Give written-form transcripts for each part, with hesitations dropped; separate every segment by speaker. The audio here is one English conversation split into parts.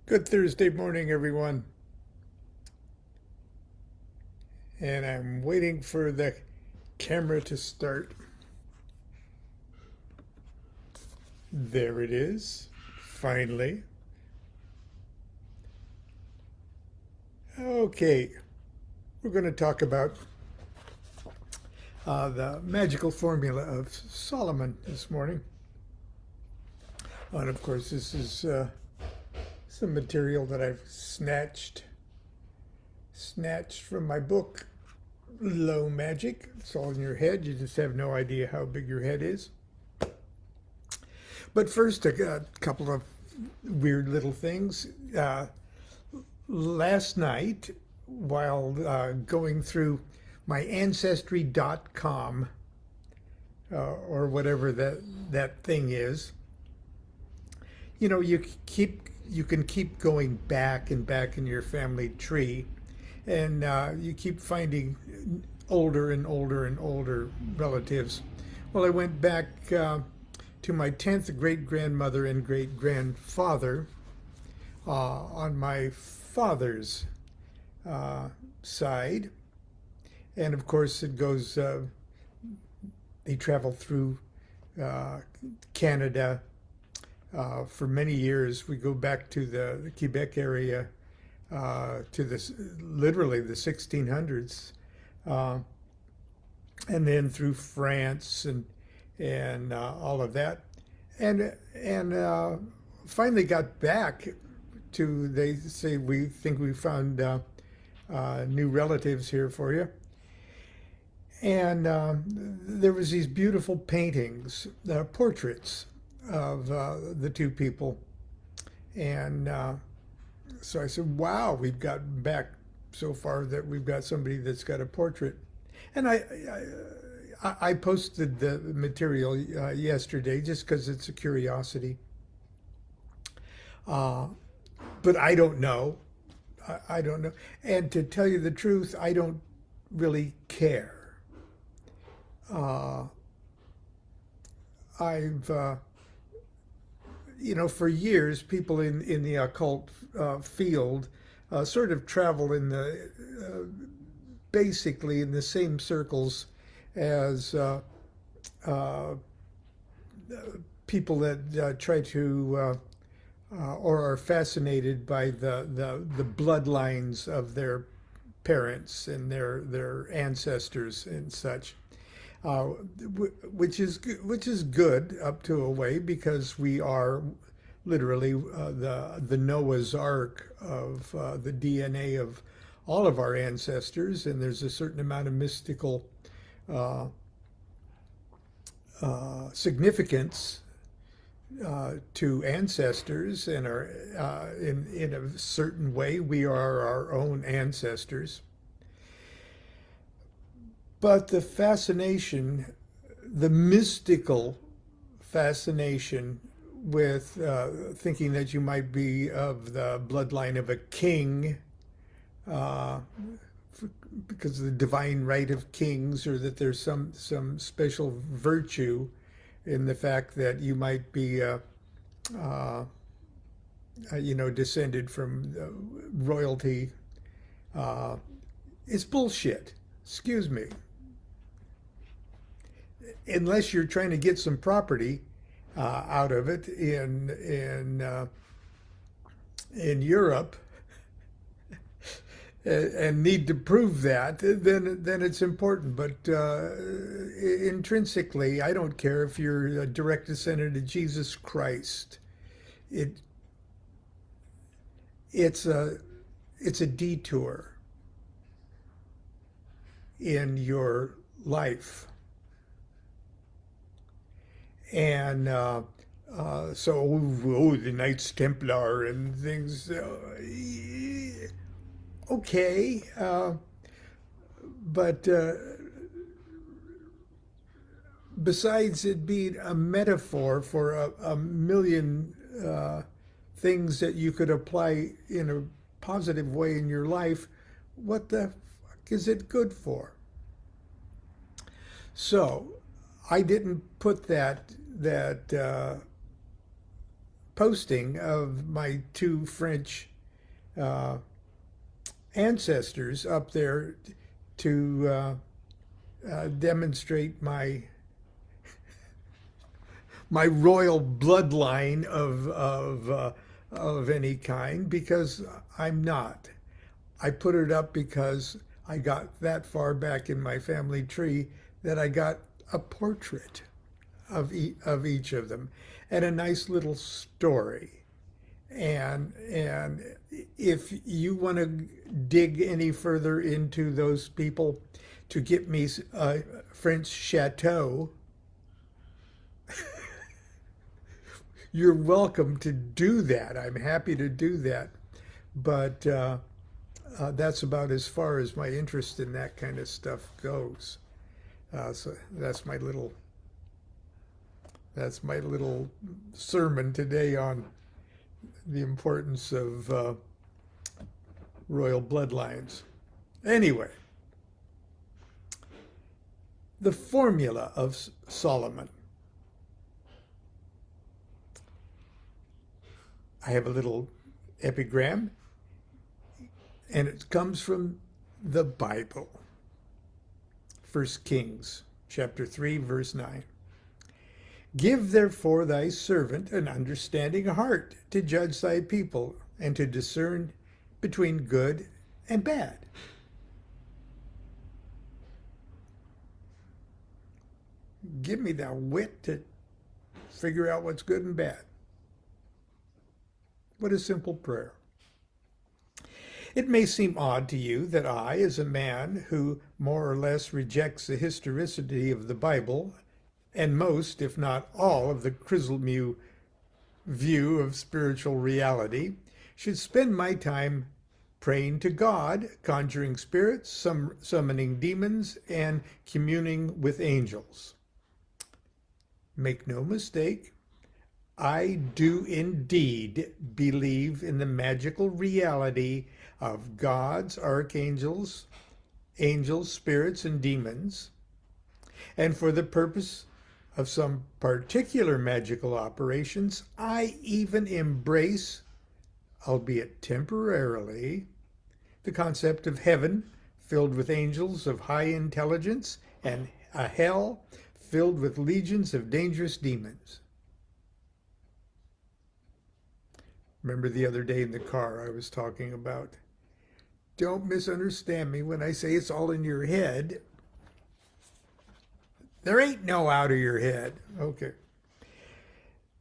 Speaker 1: Good Thursday morning, everyone. And I'm waiting for the camera to start. There it is, finally. Okay, we're going to talk about the magical formula of Solomon this morning. And of course, this is some material that I've snatched from my book, Low Magic. It's all in your head. You just have no idea how big your head is. But first, a couple of weird little things. Last night, while going through my Ancestry.com, or whatever that thing is, you can keep going back and back in your family tree, and you keep finding older and older and older relatives. Well, I went back to my 10th great-grandmother and great-grandfather on my father's side. And of course, it goes, they travel through Canada for many years. We go back to the Quebec area to literally the 1600s, and then through France and all of that, and finally got back to. They say we think we found new relatives here for you, and there was these beautiful paintings, portraits of the two people, and so I said, "Wow, we've gotten back so far that we've got somebody that's got a portrait," and I posted the material yesterday just because it's a curiosity. But I don't know. I don't know. And to tell you the truth, I don't really care. I've, for years, people in the occult field sort of travel in basically in the same circles as people that try to or are fascinated by the bloodlines of their parents and their ancestors and such, which is good up to a way, because we are literally the Noah's Ark of the DNA of all of our ancestors, and there's a certain amount of mystical significance to ancestors, and our in a certain way we are our own ancestors. But the fascination, the mystical fascination with thinking that you might be of the bloodline of a king, because of the divine right of kings, or that there's some special virtue in the fact that you might be, descended from royalty, is bullshit. Excuse me. Unless you're trying to get some property out of it in Europe, and need to prove that, then it's important. But intrinsically, I don't care if you're a direct descendant of Jesus Christ. It's a detour in your life, and the Knights Templar and things. Okay, but besides it being a metaphor for a million things that you could apply in a positive way in your life, what the fuck is it good for? So I didn't put that posting of my two French ancestors up there to demonstrate my royal bloodline of any kind, because I'm not. I put it up because I got that far back in my family tree that I got a portrait of each of them and a nice little story. And if you want to dig any further into those people to get me a French chateau, you're welcome to do that. I'm happy to do that. But that's about as far as my interest in that kind of stuff goes. So that's my little sermon today on the importance of royal bloodlines. Anyway, the formula of Solomon. I have a little epigram, and it comes from the Bible. 1 Kings chapter 3, verse 9. Give therefore thy servant an understanding heart to judge thy people and to discern between good and bad. Give me the wit to figure out what's good and bad. What a simple prayer. It may seem odd to you that I, as a man who more or less rejects the historicity of the Bible and most, if not all, of the Chrysalmew view of spiritual reality, should spend my time praying to God, conjuring spirits, summoning demons, and communing with angels. Make no mistake, I do indeed believe in the magical reality of gods, archangels, angels, spirits, and demons. And for the purpose of some particular magical operations, I even embrace, albeit temporarily, the concept of heaven filled with angels of high intelligence and a hell filled with legions of dangerous demons. Remember the other day in the car I was talking about, don't misunderstand me when I say it's all in your head. There ain't no out of your head. Okay.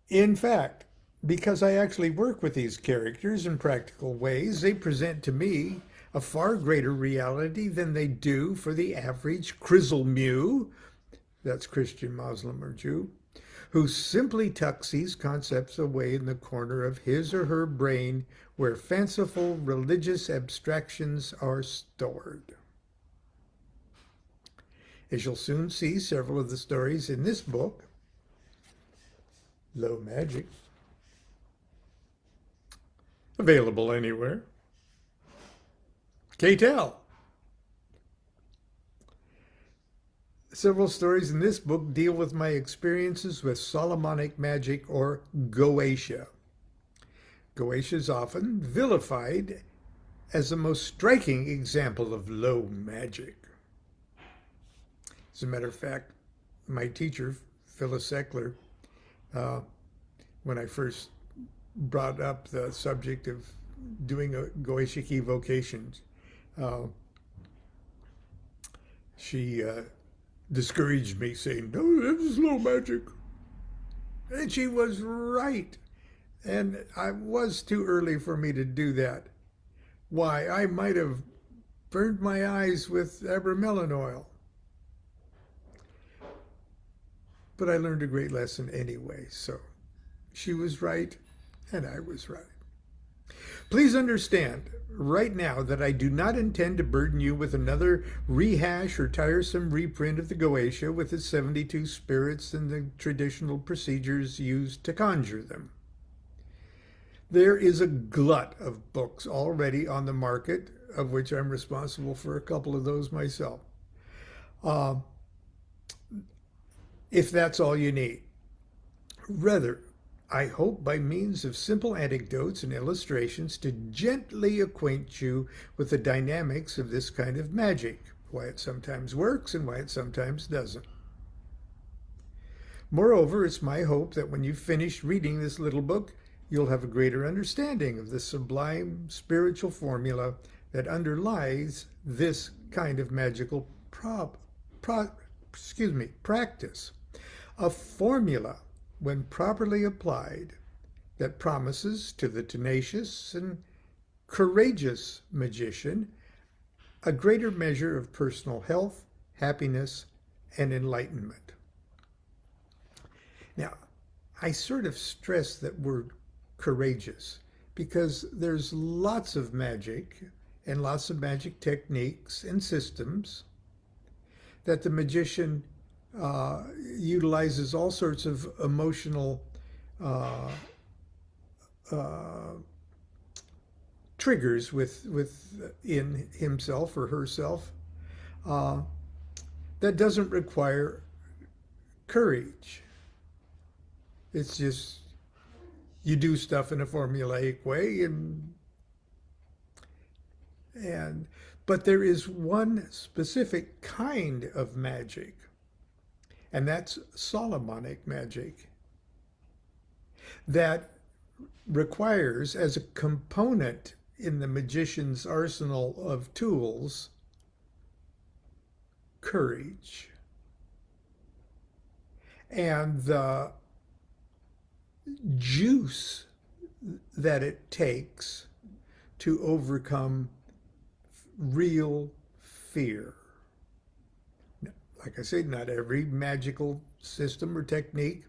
Speaker 1: In fact, because I actually work with these characters in practical ways, they present to me a far greater reality than they do for the average Chrysalmew, that's Christian, Muslim, or Jew, who simply tucks these concepts away in the corner of his or her brain where fanciful religious abstractions are stored. As you'll soon see, several of the stories in this book, Low Magic, available anywhere. K-Tel. Several stories in this book deal with my experiences with Solomonic magic, or Goetia. Goetia is often vilified as the most striking example of low magic. As a matter of fact, my teacher, Phyllis Eckler, when I first brought up the subject of doing a Goetic evocations, she discouraged me, saying, no, this is low magic. And she was right. And I was too early for me to do that. Why, I might have burned my eyes with abramelin oil. But I learned a great lesson anyway, so she was right and I was right. Please understand right now that I do not intend to burden you with another rehash or tiresome reprint of the Goetia with its 72 spirits and the traditional procedures used to conjure them. There is a glut of books already on the market, of which I'm responsible for a couple of those myself. If that's all you need. Rather, I hope by means of simple anecdotes and illustrations to gently acquaint you with the dynamics of this kind of magic, why it sometimes works and why it sometimes doesn't. Moreover, it's my hope that when you've finished reading this little book, you'll have a greater understanding of the sublime spiritual formula that underlies this kind of magical practice. A formula, when properly applied, that promises to the tenacious and courageous magician a greater measure of personal health, happiness, and enlightenment. Now, I sort of stress that word courageous because there's lots of magic and lots of magic techniques and systems that the magician utilizes all sorts of emotional triggers within himself or herself that doesn't require courage. It's just you do stuff in a formulaic way, but there is one specific kind of magic, and that's Solomonic magic, that requires, as a component in the magician's arsenal of tools, courage. And the juice that it takes to overcome real fear. Like I said, not every magical system or technique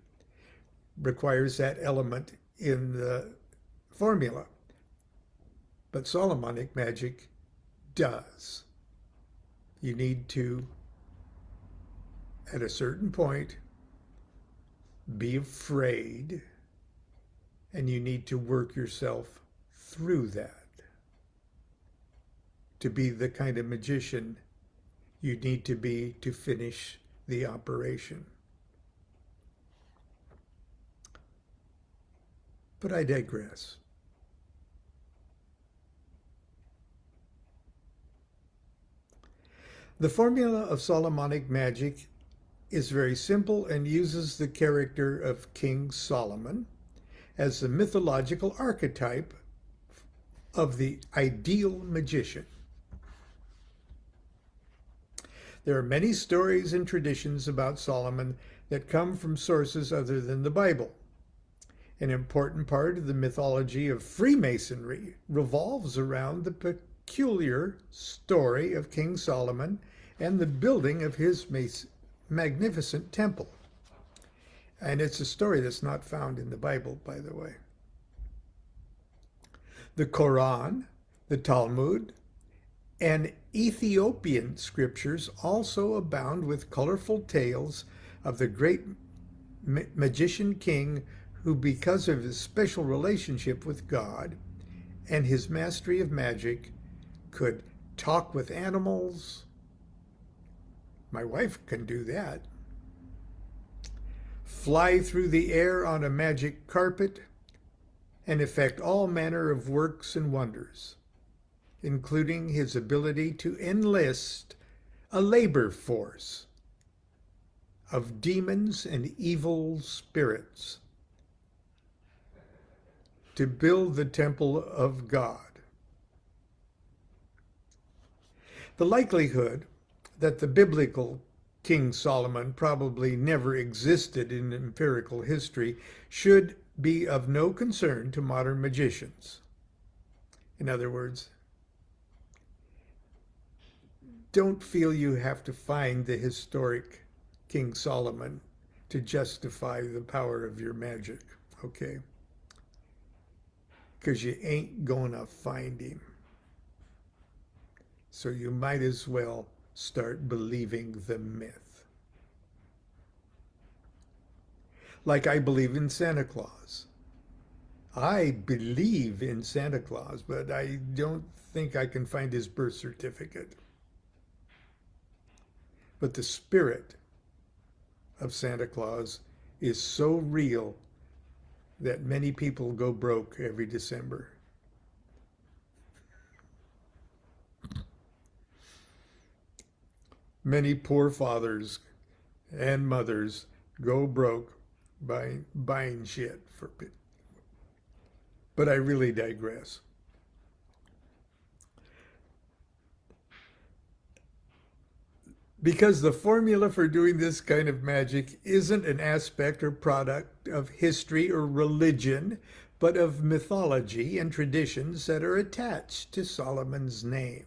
Speaker 1: requires that element in the formula, but Solomonic magic does. You need to, at a certain point, be afraid, and you need to work yourself through that. To be the kind of magician you need to be to finish the operation. But I digress. The formula of Solomonic magic is very simple and uses the character of King Solomon as the mythological archetype of the ideal magician. There are many stories and traditions about Solomon that come from sources other than the Bible. An important part of the mythology of Freemasonry revolves around the peculiar story of King Solomon and the building of his magnificent temple. And it's a story that's not found in the Bible, by the way. The Quran, the Talmud, and Ethiopian scriptures also abound with colorful tales of the great magician king who, because of his special relationship with God and his mastery of magic, could talk with animals. My wife can do that. Fly through the air on a magic carpet, and effect all manner of works and wonders, including his ability to enlist a labor force of demons and evil spirits to build the temple of God. The likelihood that the biblical King Solomon probably never existed in empirical history should be of no concern to modern magicians. In other words, don't feel you have to find the historic King Solomon to justify the power of your magic, okay? Because you ain't gonna find him. So you might as well start believing the myth. Like I believe in Santa Claus. I believe in Santa Claus, but I don't think I can find his birth certificate. But the spirit of Santa Claus is so real that many people go broke every December. Many poor fathers and mothers go broke by buying shit for it. But I really digress. Because the formula for doing this kind of magic isn't an aspect or product of history or religion, but of mythology and traditions that are attached to Solomon's name.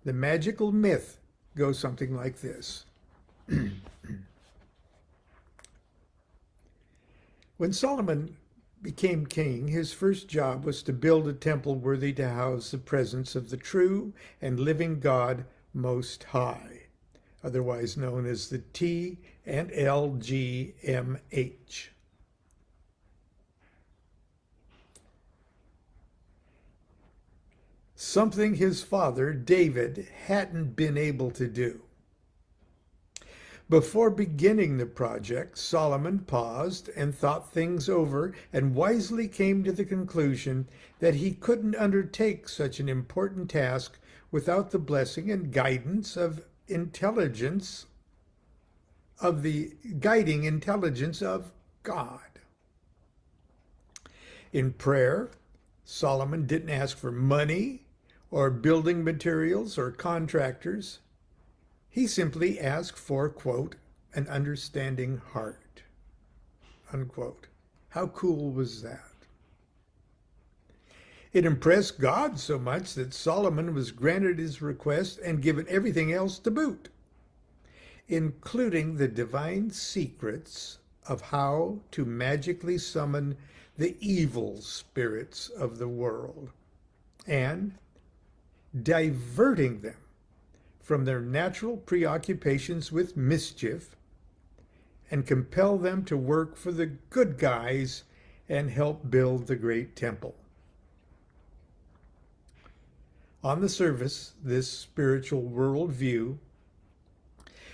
Speaker 1: The magical myth goes something like this. When Solomon became king, his first job was to build a temple worthy to house the presence of the true and living God Most High, otherwise known as the TNLGMH. Something his father, David, hadn't been able to do. Before beginning the project, Solomon paused and thought things over and wisely came to the conclusion that he couldn't undertake such an important task without the blessing and guidance of intelligence, of the guiding intelligence of God. In prayer, Solomon didn't ask for money or building materials or contractors. He simply asked for, quote, an understanding heart, unquote. How cool was that? It impressed God so much that Solomon was granted his request and given everything else to boot, including the divine secrets of how to magically summon the evil spirits of the world and diverting them from their natural preoccupations with mischief and compel them to work for the good guys and help build the great temple. On the surface, this spiritual worldview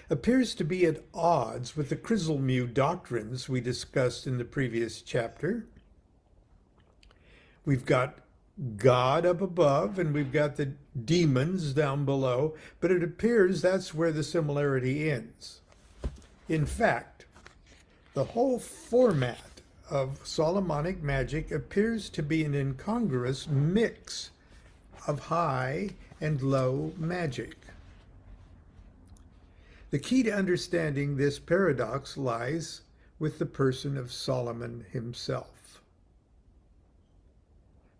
Speaker 1: appears to be at odds with the Chrysalmu doctrines we discussed in the previous chapter. We've got God up above and we've got the demons down below, but it appears that's where the similarity ends. In fact, the whole format of Solomonic magic appears to be an incongruous mix of high and low magic. The key to understanding this paradox lies with the person of Solomon himself.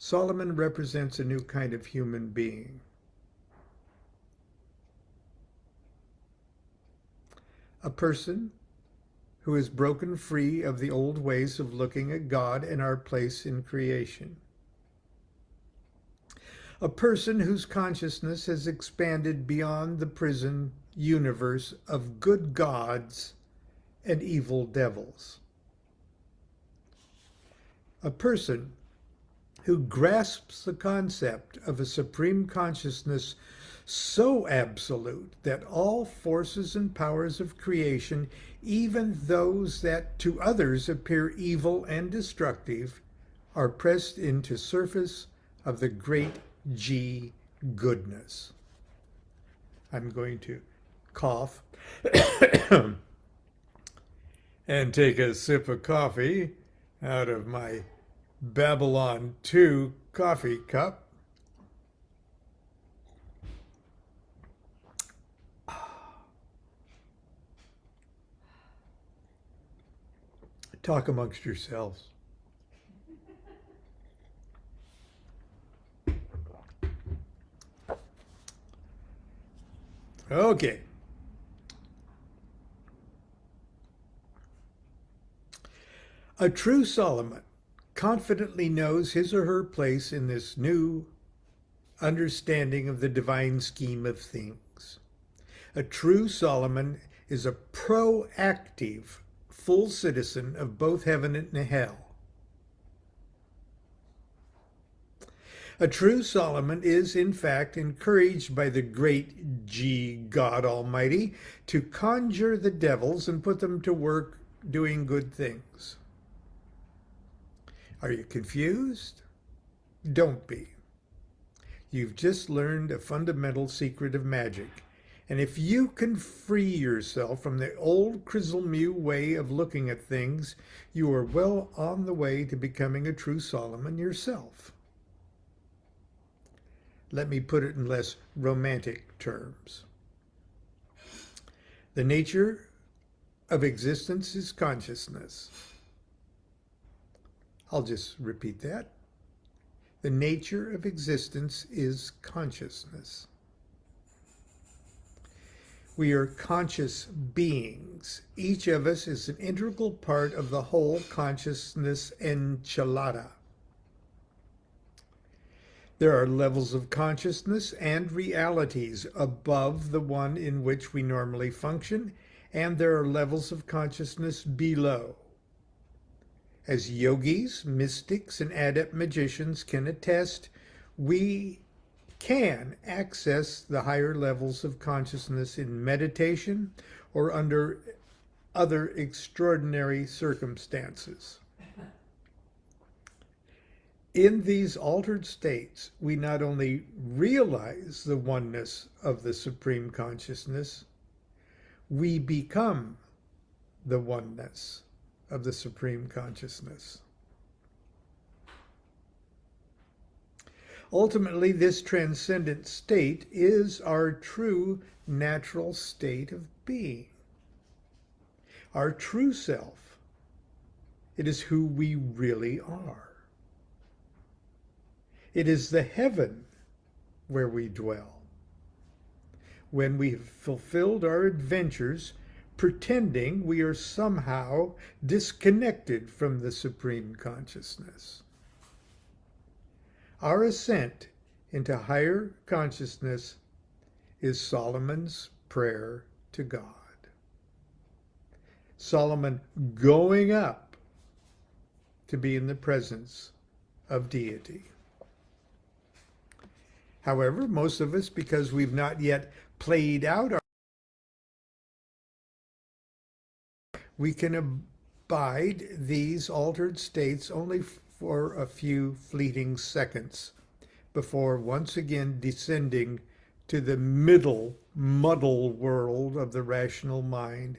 Speaker 1: Solomon represents a new kind of human being. A person who is broken free of the old ways of looking at God and our place in creation. A person whose consciousness has expanded beyond the prison universe of good gods and evil devils. A person who grasps the concept of a supreme consciousness so absolute that all forces and powers of creation, even those that to others appear evil and destructive, are pressed into surface of the great G goodness. I'm going to cough and take a sip of coffee out of my Babylon 2 coffee cup. Talk amongst yourselves. Okay. A true Solomon confidently knows his or her place in this new understanding of the divine scheme of things. A true Solomon is a proactive, full citizen of both heaven and hell. A true Solomon is, in fact, encouraged by the great G God Almighty to conjure the devils and put them to work doing good things. Are you confused? Don't be. You've just learned a fundamental secret of magic. And if you can free yourself from the old Criselmew way of looking at things, you are well on the way to becoming a true Solomon yourself. Let me put it in less romantic terms. The nature of existence is consciousness. I'll just repeat that. The nature of existence is consciousness. We are conscious beings. Each of us is an integral part of the whole consciousness enchilada. There are levels of consciousness and realities above the one in which we normally function, and there are levels of consciousness below. As yogis, mystics, and adept magicians can attest, we can access the higher levels of consciousness in meditation or under other extraordinary circumstances. In these altered states, we not only realize the oneness of the Supreme Consciousness, we become the oneness of the Supreme Consciousness. Ultimately, this transcendent state is our true natural state of being, our true self. It is who we really are. It is the heaven where we dwell. When we have fulfilled our adventures, pretending we are somehow disconnected from the Supreme Consciousness. Our ascent into higher consciousness is Solomon's prayer to God. Solomon going up to be in the presence of deity. However, most of us, because we've not yet played out we can abide these altered states only for a few fleeting seconds before once again descending to the muddle world of the rational mind,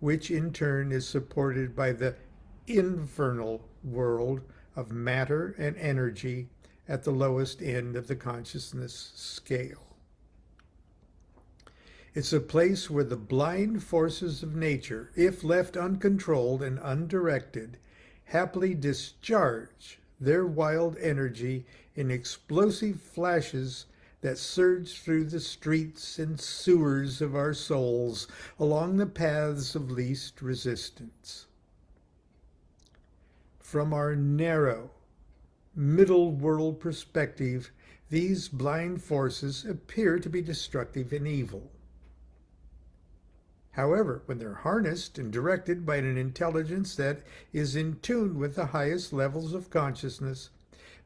Speaker 1: which in turn is supported by the infernal world of matter and energy at the lowest end of the consciousness scale. It's a place where the blind forces of nature, if left uncontrolled and undirected, happily discharge their wild energy in explosive flashes that surge through the streets and sewers of our souls along the paths of least resistance. From our narrow, middle world perspective, these blind forces appear to be destructive and evil. However, when they're harnessed and directed by an intelligence that is in tune with the highest levels of consciousness,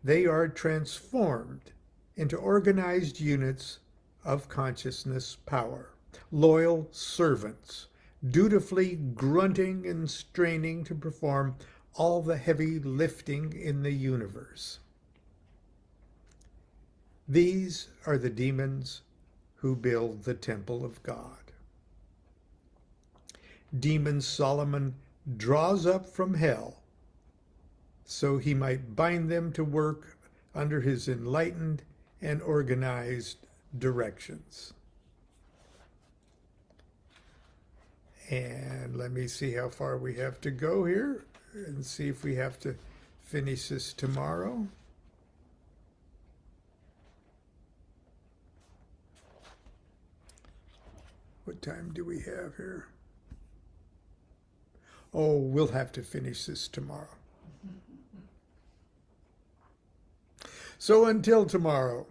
Speaker 1: they are transformed into organized units of consciousness power, loyal servants, dutifully grunting and straining to perform all the heavy lifting in the universe. These are the demons who build the temple of God. Demon Solomon draws up from hell so he might bind them to work under his enlightened and organized directions. And let me see how far we have to go here and see if we have to finish this tomorrow. What time do we have here? Oh, we'll have to finish this tomorrow. So until tomorrow,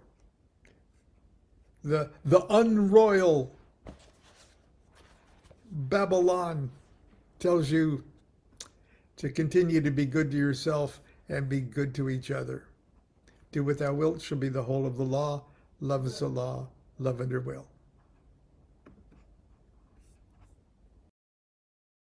Speaker 1: the unroyal Babylon tells you to continue to be good to yourself and be good to each other. Do what thou wilt shall be the whole of the law. Love is the law. Love under will.